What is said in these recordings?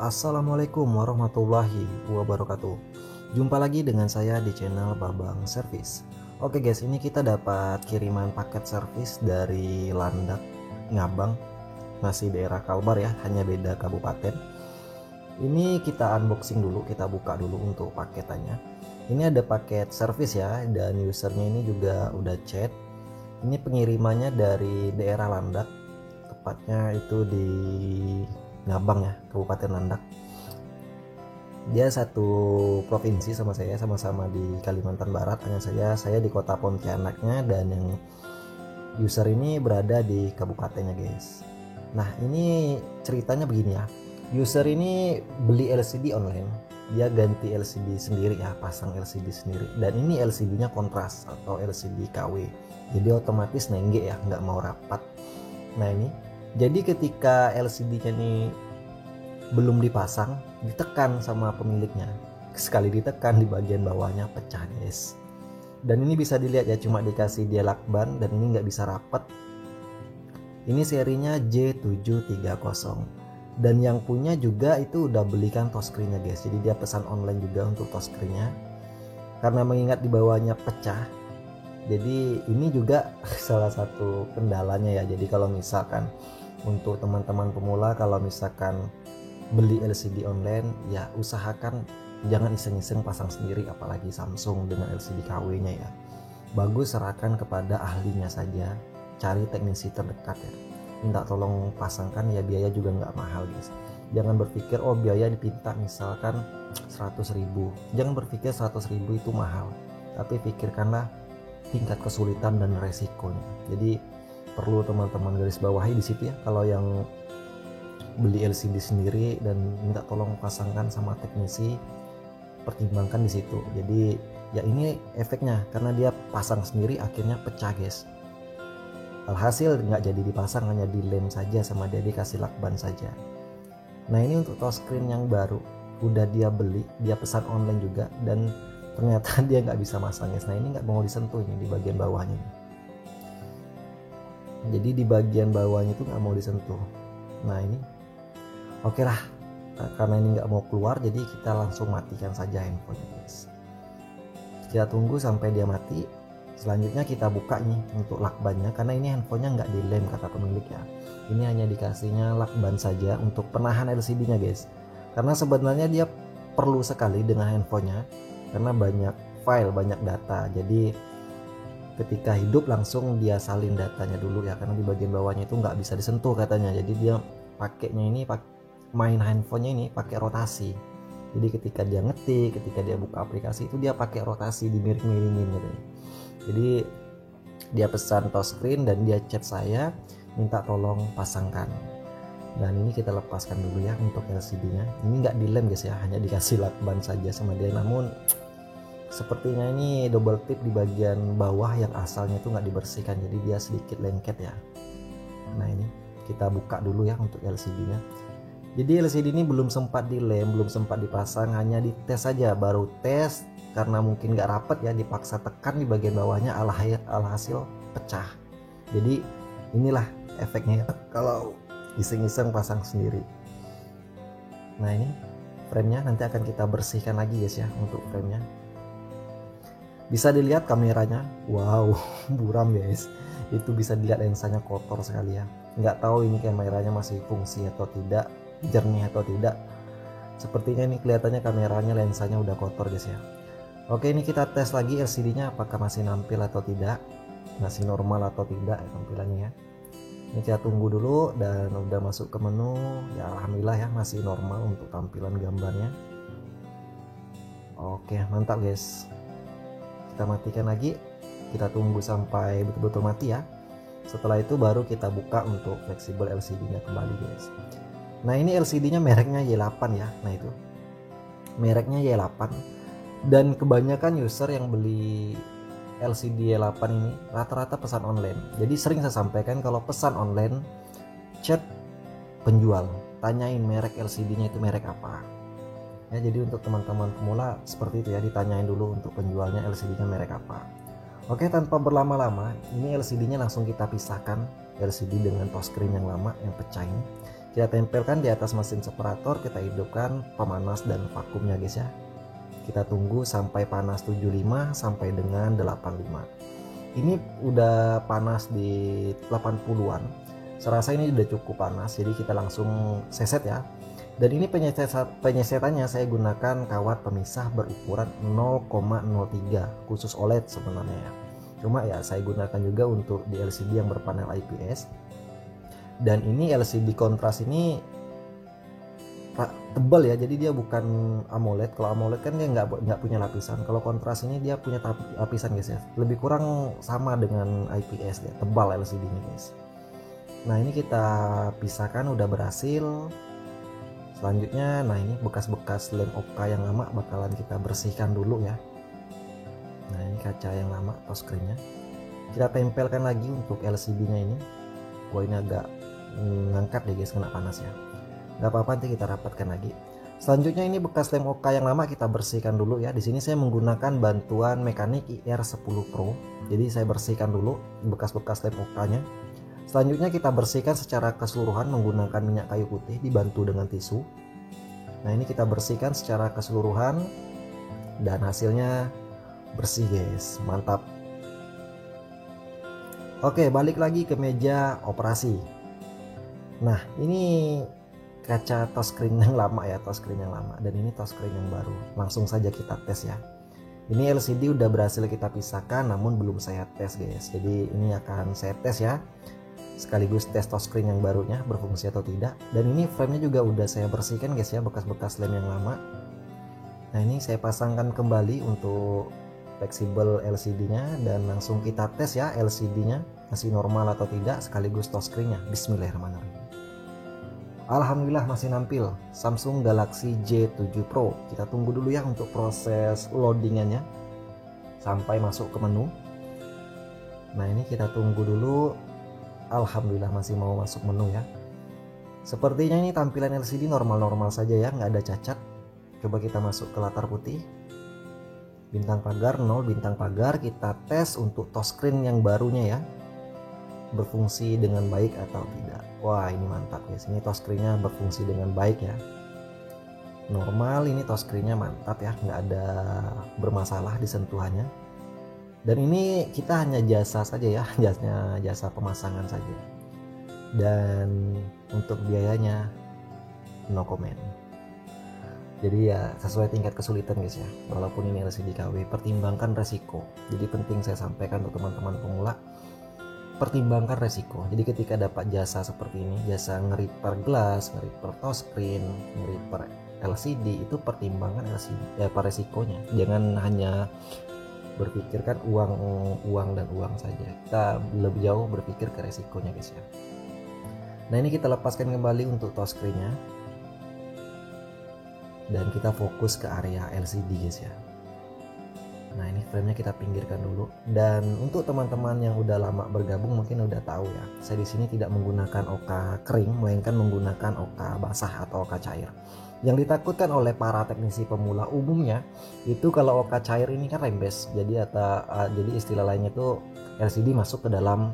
Assalamualaikum warahmatullahi wabarakatuh. Jumpa lagi dengan saya di channel Babang Service. Oke guys, ini kita dapat kiriman paket servis dari Landak Ngabang, masih daerah Kalbar ya, hanya beda kabupaten. Ini kita unboxing dulu, kita buka dulu untuk paketannya. Ini ada paket servis ya, dan usernya ini juga udah chat. Ini pengirimannya dari daerah Landak, tepatnya itu di Ngabang ya, Kabupaten Landak. Dia satu provinsi sama saya, sama-sama di Kalimantan Barat, hanya saja saya di kota Pontianaknya dan yang user ini berada di kabupatennya guys. Nah ini ceritanya begini ya, user ini beli LCD online, dia ganti LCD sendiri ya, pasang LCD sendiri, dan ini LCD nya kontras atau LCD KW, jadi otomatis nengge ya, nggak mau rapat. Nah ini jadi ketika LCD-nya ini belum dipasang, ditekan sama pemiliknya. Sekali ditekan di bagian bawahnya pecah guys. Dan ini bisa dilihat ya, cuma dikasih dia lakban dan ini nggak bisa rapat. Ini serinya J730. Dan yang punya juga itu udah belikan touchscreen-nya guys. Jadi dia pesan online juga untuk touchscreen-nya. Karena mengingat di bawahnya pecah, jadi ini juga salah satu kendalanya ya. Jadi kalau misalkan untuk teman-teman pemula, kalau misalkan beli LCD online ya usahakan jangan iseng-iseng pasang sendiri, apalagi Samsung dengan LCD KW-nya ya. Bagus serahkan kepada ahlinya saja, cari teknisi terdekat ya. Minta tolong pasangkan ya, biaya juga nggak mahal guys. Jangan berpikir oh biaya dipinta misalkan 100.000. Jangan berpikir 100.000 itu mahal, tapi pikirkanlah tingkat kesulitan dan resikonya. Jadi perlu teman-teman garis bawahi di situ ya, kalau yang beli LCD sendiri dan minta tolong pasangkan sama teknisi, pertimbangkan di situ. Jadi ya ini efeknya karena dia pasang sendiri akhirnya pecah guys. Alhasil nggak jadi dipasang, hanya dilem saja sama dia, dikasih lakban saja. Nah ini untuk touchscreen yang baru, udah dia beli, dia pesan online juga, dan ternyata dia nggak bisa masang guys. Nah ini nggak mau disentuh ini di bagian bawahnya. Jadi di bagian bawahnya itu nggak mau disentuh. Nah ini oke lah, karena ini nggak mau keluar, jadi kita langsung matikan saja handphonenya guys. Kita tunggu sampai dia mati. Selanjutnya kita buka nih untuk lakbannya, karena ini handphonenya nggak dilem kata pemilik ya. Ini hanya dikasihnya lakban saja untuk penahan LCD-nya guys. Karena sebenarnya dia perlu sekali dengan handphonenya, karena banyak file, banyak data. Jadi ketika hidup langsung dia salin datanya dulu ya, karena di bagian bawahnya itu nggak bisa disentuh katanya. Jadi dia pakainya ini main handphonenya ini pakai rotasi. Jadi ketika dia ngetik, ketika dia buka aplikasi itu dia pakai rotasi, dimiring-miringin gitu. Jadi dia pesan touchscreen dan dia chat saya minta tolong pasangkan. Dan ini kita lepaskan dulu ya untuk LCD-nya. Ini nggak dilem guys ya, hanya dikasih lakban saja sama dia. Namun sepertinya ini double tip di bagian bawah yang asalnya itu nggak dibersihkan, jadi dia sedikit lengket ya. Nah ini kita buka dulu ya untuk LCD-nya. Jadi LCD ini belum sempat dilem, belum sempat dipasang, hanya dites saja. Baru tes karena mungkin nggak rapat ya, dipaksa tekan di bagian bawahnya, alhasil pecah. Jadi inilah efeknya kalau iseng-iseng pasang sendiri. Nah ini framenya nanti akan kita bersihkan lagi guys ya untuk framenya. Bisa dilihat kameranya, wow buram guys. Itu bisa dilihat lensanya kotor sekali ya. Nggak tahu ini kameranya masih fungsi atau tidak, jernih atau tidak. Sepertinya ini kelihatannya kameranya, lensanya udah kotor guys ya. Oke, ini kita tes lagi LCD-nya apakah masih nampil atau tidak, masih normal atau tidak tampilannya ya. Ini kita tunggu dulu, dan udah masuk ke menu ya, alhamdulillah ya masih normal untuk tampilan gambarnya. Oke mantap guys. Kita matikan lagi, kita tunggu sampai betul-betul mati ya. Setelah itu baru kita buka untuk fleksibel LCD-nya kembali guys. Nah ini LCD-nya mereknya Y8 ya. Nah itu mereknya Y8, dan kebanyakan user yang beli LCD Y8 ini rata-rata pesan online. Jadi sering saya sampaikan kalau pesan online, chat penjual, tanyain merek LCD-nya itu merek apa ya. Jadi untuk teman-teman pemula seperti itu ya, ditanyain dulu untuk penjualnya LCD-nya merek apa. Oke, tanpa berlama-lama ini LCD-nya langsung kita pisahkan, LCD dengan touchscreen yang lama yang pecah ini. Kita tempelkan di atas mesin separator, kita hidupkan pemanas dan vakumnya guys ya. Kita tunggu sampai panas 75 sampai dengan 85. Ini udah panas di 80-an. Serasa ini udah cukup panas, jadi kita langsung seset ya. Dan ini penyesetannya saya gunakan kawat pemisah berukuran 0,03 khusus OLED sebenarnya ya. Cuma ya saya gunakan juga untuk di LCD yang berpanel IPS. Dan ini LCD kontras ini tebal ya, jadi dia bukan AMOLED. Kalau AMOLED kan dia nggak punya lapisan. Kalau kontras ini dia punya lapisan guys ya. Lebih kurang sama dengan IPS ya, tebal LCD ini guys. Nah ini kita pisahkan, udah berhasil. Selanjutnya, nah ini bekas-bekas lem Oka yang lama bakalan kita bersihkan dulu ya. Nah ini kaca yang lama touchscreen-nya. Kita tempelkan lagi untuk LCD-nya ini. Wah ini agak ngangkat deh guys, kena panas ya. Gak apa-apa, nanti kita rapatkan lagi. Selanjutnya ini bekas lem Oka yang lama kita bersihkan dulu ya. Di sini saya menggunakan bantuan mekanik IR10 Pro. Jadi saya bersihkan dulu bekas-bekas lem Oka-nya. Selanjutnya kita bersihkan secara keseluruhan menggunakan minyak kayu putih dibantu dengan tisu. Nah ini kita bersihkan secara keseluruhan dan hasilnya bersih guys, mantap. Oke, balik lagi ke meja operasi. Nah ini kaca touchscreen yang lama ya, touchscreen yang lama, dan ini touchscreen yang baru. Langsung saja kita tes ya. Ini LCD udah berhasil kita pisahkan, namun belum saya tes guys. Jadi ini akan saya tes ya, sekaligus tes touchscreen yang barunya berfungsi atau tidak. Dan ini framenya juga udah saya bersihkan guys ya, bekas-bekas lem yang lama. Nah ini saya pasangkan kembali untuk fleksibel LCD-nya dan langsung kita tes ya, LCD-nya masih normal atau tidak, sekaligus touchscreen-nya. Bismillahirrahmanirrahim. Alhamdulillah masih nampil Samsung Galaxy J7 Pro. Kita tunggu dulu ya untuk proses loadingannya sampai masuk ke menu. Nah ini kita tunggu dulu. Alhamdulillah masih mau masuk menu ya. Sepertinya ini tampilan LCD normal-normal saja ya, nggak ada cacat. Coba kita masuk ke latar putih. Bintang pagar 0, bintang pagar. Kita tes untuk touchscreen yang barunya ya, berfungsi dengan baik atau tidak. Wah ini mantap guys, ini touchscreen-nya berfungsi dengan baik ya. Normal, ini touchscreen-nya mantap ya, nggak ada bermasalah di sentuhannya. Dan ini kita hanya jasa saja ya, jasa pemasangan saja. Dan untuk biayanya no comment. Jadi ya sesuai tingkat kesulitan guys ya. Walaupun ini LCD KW, pertimbangkan resiko. Jadi penting saya sampaikan untuk teman-teman pemula, pertimbangkan resiko. Jadi ketika dapat jasa seperti ini, jasa nge-repair gelas, nge-repair touchscreen, nge-repair LCD, itu pertimbangkan LCD ya, resikonya. Jangan hanya berpikirkan uang dan uang saja. Kita lebih jauh berpikir ke resikonya guys ya. Nah ini kita lepaskan kembali untuk touchscreen-nya dan kita fokus ke area LCD guys ya. Nah ini framenya kita pinggirkan dulu. Dan untuk teman-teman yang udah lama bergabung mungkin udah tahu ya, saya di sini tidak menggunakan Oka kering, melainkan menggunakan Oka basah atau Oka cair. Yang ditakutkan oleh para teknisi pemula umumnya itu kalau Oka cair ini kan rembes. Jadi jadi istilah lainnya itu LCD masuk ke dalam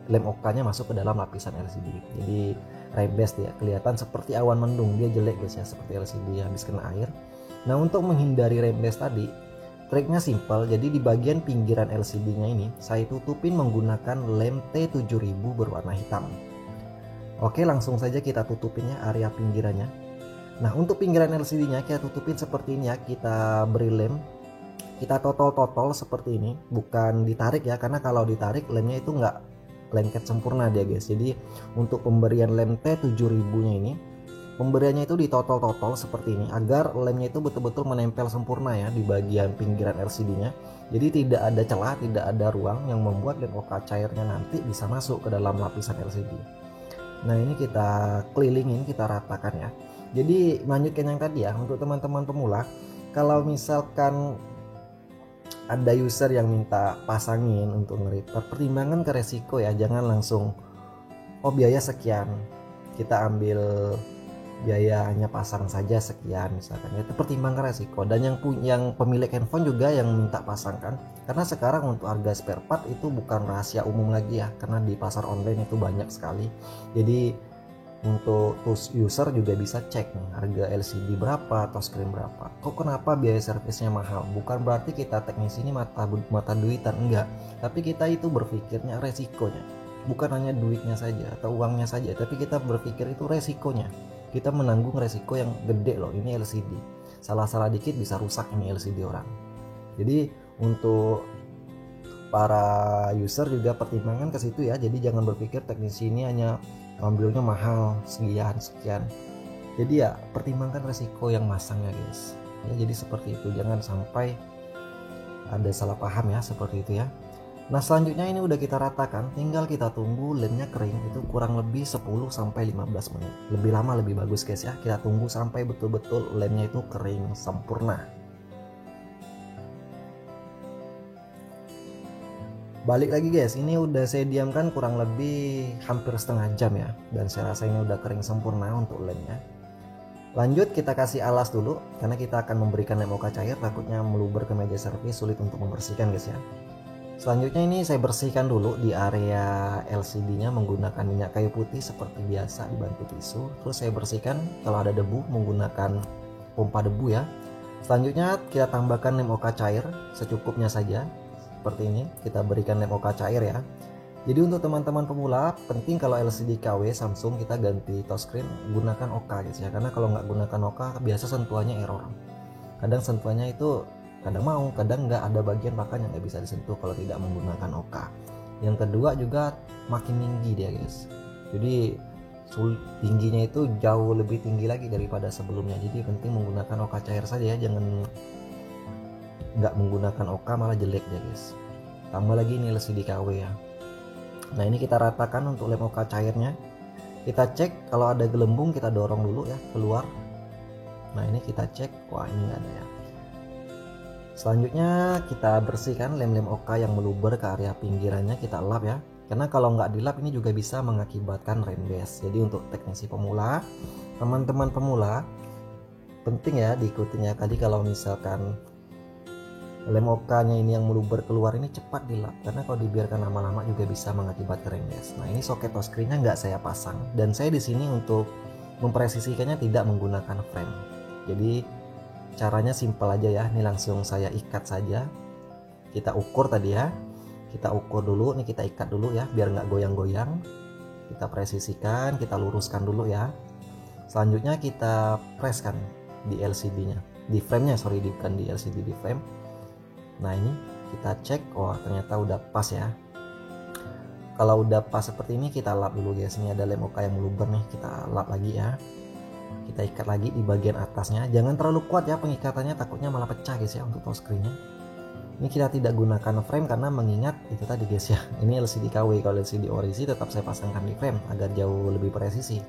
lem Okanya masuk ke dalam lapisan LCD. Jadi rembes dia, kelihatan seperti awan mendung, dia jelek guys ya, seperti LCD habis kena air. Nah untuk menghindari rembes tadi, triknya simpel. Jadi di bagian pinggiran LCD-nya ini saya tutupin menggunakan lem T7000 berwarna hitam. Oke, langsung saja kita tutupin ya area pinggirannya. Nah untuk pinggiran LCD-nya kita tutupin seperti ini ya, kita beri lem, kita totol-totol seperti ini, bukan ditarik ya, karena kalau ditarik lemnya itu nggak lengket sempurna dia guys. Jadi untuk pemberian lem T7000-nya ini, pemberiannya itu ditotol-totol seperti ini agar lemnya itu betul-betul menempel sempurna ya di bagian pinggiran LCD-nya. Jadi tidak ada celah, tidak ada ruang yang membuat lem Oka cairnya nanti bisa masuk ke dalam lapisan LCD. Nah ini kita kelilingin, kita ratakan ya. Jadi lanjutkan yang tadi ya, untuk teman-teman pemula, kalau misalkan ada user yang minta pasangin untuk nge-repair, pertimbangkan ke resiko ya. Jangan langsung oh biaya sekian, kita ambil biaya hanya pasang saja sekian misalkan, itu pertimbangkan resiko. Dan yang pemilik handphone juga yang minta pasangkan, karena sekarang untuk harga spare part itu bukan rahasia umum lagi ya, karena di pasar online itu banyak sekali. Jadi untuk user juga bisa cek nih harga LCD berapa, touchscreen berapa. Kok kenapa biaya servisnya mahal? Bukan berarti kita teknisi ini mata duitan, enggak. Tapi kita itu berpikirnya resikonya. Bukan hanya duitnya saja atau uangnya saja, tapi kita berpikir itu resikonya. Kita menanggung resiko yang gede loh, ini LCD. Salah-salah dikit bisa rusak ini LCD orang. Jadi untuk para user juga pertimbangan ke situ ya. Jadi jangan berpikir teknisi ini hanya ambilnya mahal sekian. Jadi ya pertimbangkan resiko yang masangnya guys ya. Jadi seperti itu, jangan sampai ada salah paham ya, seperti itu ya. Nah selanjutnya ini udah kita ratakan, tinggal kita tunggu lemnya kering. Itu kurang lebih 10-15 menit. Lebih lama lebih bagus guys ya. Kita tunggu sampai betul-betul lemnya itu kering sempurna. Balik lagi guys, ini udah saya diamkan kurang lebih hampir setengah jam ya, dan saya rasa ini udah kering sempurna untuk lemnya. Lanjut kita kasih alas dulu, karena kita akan memberikan lem OK cair, takutnya meluber ke meja servis, sulit untuk membersihkan guys ya. Selanjutnya ini saya bersihkan dulu di area LCD nya menggunakan minyak kayu putih seperti biasa dibantu tisu. Terus saya bersihkan kalau ada debu menggunakan pompa debu ya. Selanjutnya kita tambahkan lem OK cair secukupnya saja. Seperti ini kita berikan lem OK cair ya. Jadi untuk teman-teman pemula penting kalau LCD KW Samsung kita ganti touchscreen gunakan OK guys ya, karena kalau nggak gunakan OK biasa sentuhannya error. Kadang sentuhannya itu kadang mau, kadang nggak, ada bagian bahkan yang nggak bisa disentuh kalau tidak menggunakan OK. Yang kedua juga makin tinggi dia guys, jadi tingginya itu jauh lebih tinggi lagi daripada sebelumnya. Jadi penting menggunakan OK cair saja ya, jangan nggak menggunakan OK malah jelek ya guys. Tambah lagi ini LCD KW ya. Nah ini kita ratakan untuk lem OK cairnya. Kita cek kalau ada gelembung, kita dorong dulu ya keluar. Nah ini kita cek, wah ini nggak ada ya. Selanjutnya kita bersihkan lem-lem OK yang meluber ke area pinggirannya, kita lap ya. Karena kalau nggak dilap ini juga bisa mengakibatkan rembes. Jadi untuk teknisi pemula, teman-teman pemula penting ya diikutinya tadi. Kalau misalkan lem OK-nya ini yang meluber keluar ini cepat dilap, karena kalau dibiarkan lama-lama juga bisa mengakibatkan rembes. Nah ini soket touchscreen-nya nggak saya pasang, dan saya di sini untuk mempresisikannya tidak menggunakan frame. Jadi caranya simpel aja ya, ini langsung saya ikat saja. Kita ukur tadi ya, kita ukur dulu, ini kita ikat dulu ya biar nggak goyang-goyang. Kita presisikan, kita luruskan dulu ya. Selanjutnya kita preskan di LCD-nya, di frame-nya, sorry, bukan di LCD, di frame. Nah ini kita cek, wah ternyata udah pas ya. Kalau udah pas seperti ini kita lap dulu guys. Ini ada lem OK yang meluber nih, kita lap lagi ya. Kita ikat lagi di bagian atasnya, jangan terlalu kuat ya pengikatannya, takutnya malah pecah guys ya untuk touchscreen-nya. Ini kita tidak gunakan frame karena mengingat itu tadi guys ya, ini LCD KW. Kalau LCD orisi tetap saya pasangkan di frame agar jauh lebih presisi.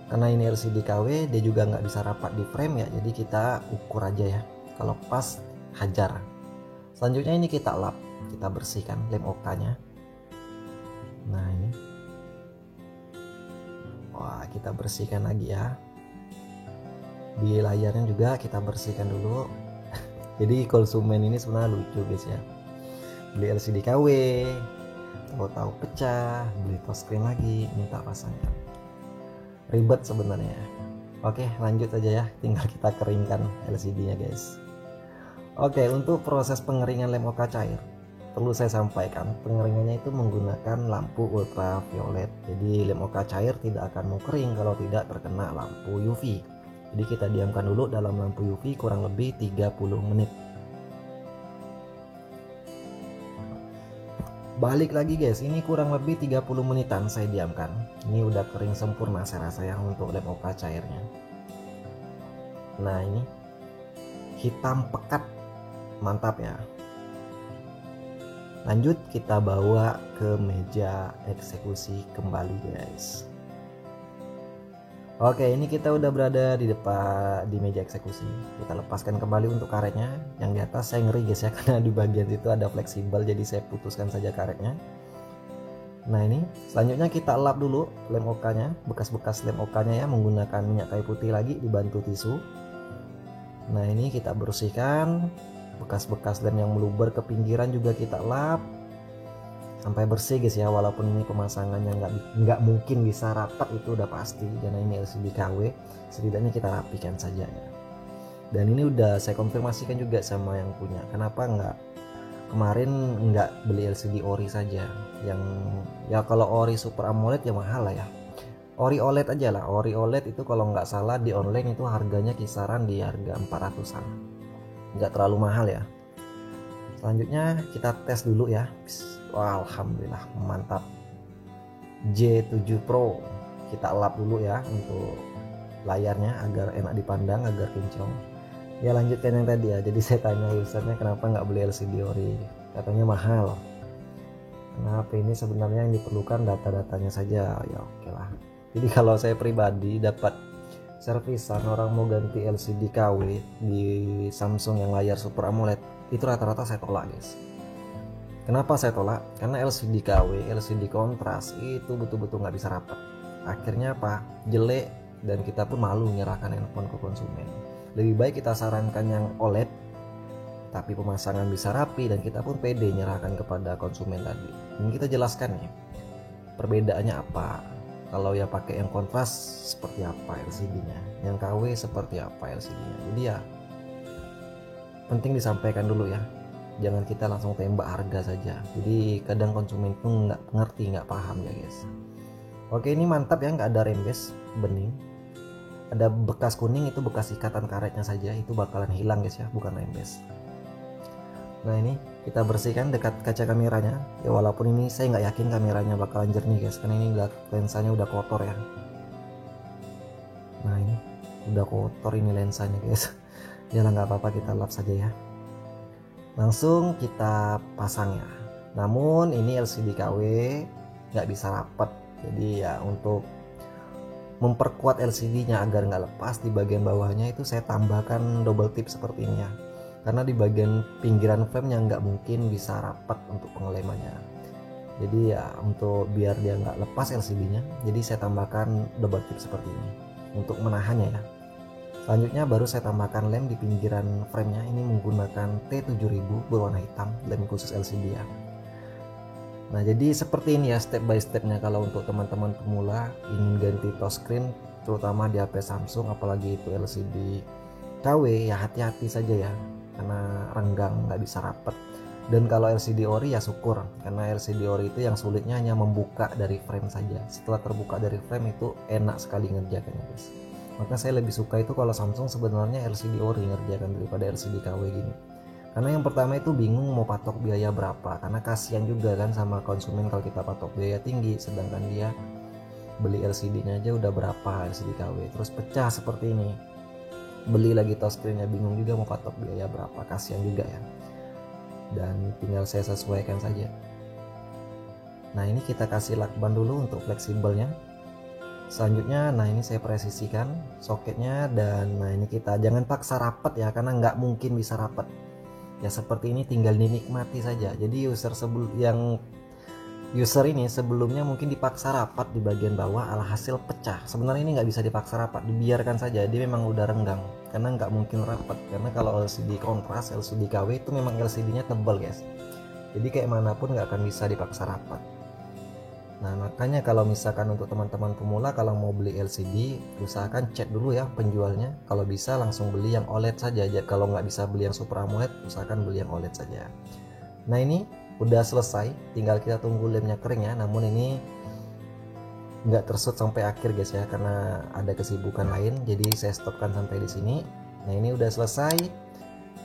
Karena ini LCD KW dia juga nggak bisa rapat di frame ya, jadi kita ukur aja ya. Kalau pas hajar. Selanjutnya ini kita lap, kita bersihkan lem OK-nya. Nah ini, wah kita bersihkan lagi ya. Di layarnya juga kita bersihkan dulu. Jadi konsumen ini sebenarnya lucu guys ya, beli LCD KW tahu-tahu pecah, beli touchscreen lagi minta pasangkan, ribet sebenarnya. Oke lanjut aja ya, tinggal kita keringkan LCD-nya guys. Oke, untuk proses pengeringan lem OK cair perlu saya sampaikan, pengeringannya itu menggunakan lampu ultraviolet. Jadi lem OK cair tidak akan mau kering kalau tidak terkena lampu UV. Jadi kita diamkan dulu dalam lampu UV kurang lebih 30 menit. Balik lagi guys, ini kurang lebih 30 menitan saya diamkan. Ini udah kering sempurna saya rasa ya untuk lem OK cairnya. Nah ini hitam pekat, mantap ya. Lanjut kita bawa ke meja eksekusi kembali guys. Oke, ini kita udah berada di depan di meja eksekusi. Kita lepaskan kembali untuk karetnya. Yang di atas saya ngeri guys ya, karena di bagian situ ada fleksibel, jadi saya putuskan saja karetnya. Nah ini selanjutnya kita lap dulu lem OK-nya, bekas-bekas lem OK-nya ya, menggunakan minyak kayu putih lagi dibantu tisu. Nah ini kita bersihkan bekas-bekas lem yang meluber ke pinggiran juga kita lap. sampai bersih guys ya, walaupun ini pemasangannya nggak mungkin bisa rapat itu udah pasti, karena ini LCD KW, setidaknya kita rapikan saja ya. Dan ini udah saya konfirmasikan juga sama yang punya, kenapa kemarin nggak beli LCD ori saja, yang ya kalau ori Super AMOLED ya mahal lah ya, ori OLED aja lah. Ori OLED itu kalau nggak salah di online itu harganya kisaran di harga 400-an, nggak terlalu mahal ya. Selanjutnya kita tes dulu ya. Wah, alhamdulillah mantap. J7 Pro kita lap dulu ya untuk layarnya agar enak dipandang, agar kinclong. Ya lanjutkan yang tadi ya, jadi saya tanya usernya kenapa nggak beli LCD ori, katanya mahal. Nah HP ini sebenarnya yang diperlukan data-datanya saja, ya oke lah. Jadi kalau saya pribadi dapat servisan orang mau ganti LCD KW di Samsung yang layar Super AMOLED, itu rata-rata saya tolak guys. Kenapa saya tolak? Karena LCD KW, LCD kontras itu betul-betul nggak bisa rapat. Akhirnya apa? Jelek, dan kita pun malu menyerahkan handphone ke konsumen. Lebih baik kita sarankan yang OLED, tapi pemasangan bisa rapi dan kita pun pede menyerahkan kepada konsumen tadi. Dan kita jelaskan nih, perbedaannya apa. Kalau ya pakai yang kontras seperti apa LCD-nya, yang KW seperti apa LCD-nya. Jadi ya penting disampaikan dulu ya, jangan kita langsung tembak harga saja. Jadi kadang konsumen pun nggak ngerti, nggak paham ya guys. Oke, ini mantap ya, nggak ada rembes bening. Ada bekas kuning, itu bekas ikatan karetnya saja, itu bakalan hilang guys ya, bukan rembes. Nah ini kita bersihkan dekat kaca kameranya ya, walaupun ini saya nggak yakin kameranya bakalan jernih guys, karena ini lensanya udah kotor ya. Nah ini udah kotor ini lensanya guys. Ya nggak apa-apa, kita lap saja ya. Langsung kita pasang ya. Namun ini LCD KW nggak bisa rapat, jadi ya untuk memperkuat LCD-nya agar nggak lepas di bagian bawahnya itu saya tambahkan double tip seperti ini ya, karena di bagian pinggiran frame-nya nggak mungkin bisa rapat untuk pengelemannya. Jadi ya untuk biar dia nggak lepas LCD-nya, jadi saya tambahkan double tip seperti ini untuk menahannya ya. Selanjutnya baru saya tambahkan lem di pinggiran frame-nya, ini menggunakan T7000 berwarna hitam, lem khusus LCD ya. Nah jadi seperti ini ya step by stepnya kalau untuk teman-teman pemula ingin ganti touchscreen, terutama di HP Samsung apalagi itu LCD KW, ya hati-hati saja ya, karena renggang nggak bisa rapat. Dan kalau LCD ori ya syukur, karena LCD ori itu yang sulitnya hanya membuka dari frame saja. Setelah terbuka dari frame itu enak sekali ngerjakannya guys. Maka saya lebih suka itu kalau Samsung sebenarnya LCD ori ngerjakan daripada LCD KW gini. Karena yang pertama itu bingung mau patok biaya berapa, karena kasihan juga kan sama konsumen kalau kita patok biaya tinggi, sedangkan dia beli LCD-nya aja udah berapa LCD KW, terus pecah seperti ini, beli lagi touchscreen-nya bingung juga mau patok biaya berapa, kasihan juga ya. Dan tinggal saya sesuaikan saja. Nah ini kita kasih lakban dulu untuk fleksibelnya. Selanjutnya nah ini saya presisikan soketnya, dan nah ini kita jangan paksa rapat ya, karena nggak mungkin bisa rapat ya. Seperti ini tinggal dinikmati saja. Jadi user ini sebelumnya mungkin dipaksa rapat di bagian bawah, alhasil pecah. Sebenarnya ini nggak bisa dipaksa rapat, dibiarkan saja, dia memang udah renggang, karena nggak mungkin rapat. Karena kalau LCD kontras, LCD KW itu memang LCD-nya tebal guys, jadi kayak manapun nggak akan bisa dipaksa rapat. Nah makanya kalau misalkan untuk teman-teman pemula kalau mau beli LCD, usahakan cek dulu ya penjualnya. Kalau bisa langsung beli yang OLED saja. Kalau nggak bisa beli yang Super AMOLED, usahakan beli yang OLED saja. Nah ini udah selesai, tinggal kita tunggu lemnya kering ya. Namun ini nggak tersut sampai akhir guys ya, karena ada kesibukan lain, jadi saya stopkan sampai di sini. Nah ini udah selesai.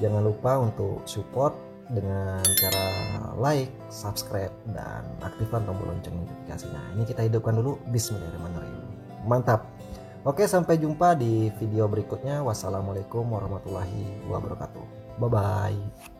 Jangan lupa untuk support dengan cara like, subscribe, dan aktifkan tombol lonceng notifikasinya. Ini kita hidupkan dulu. Bismillahirrahmanirrahim. Mantap. Oke, sampai jumpa di video berikutnya. Wassalamualaikum warahmatullahi wabarakatuh. Bye bye.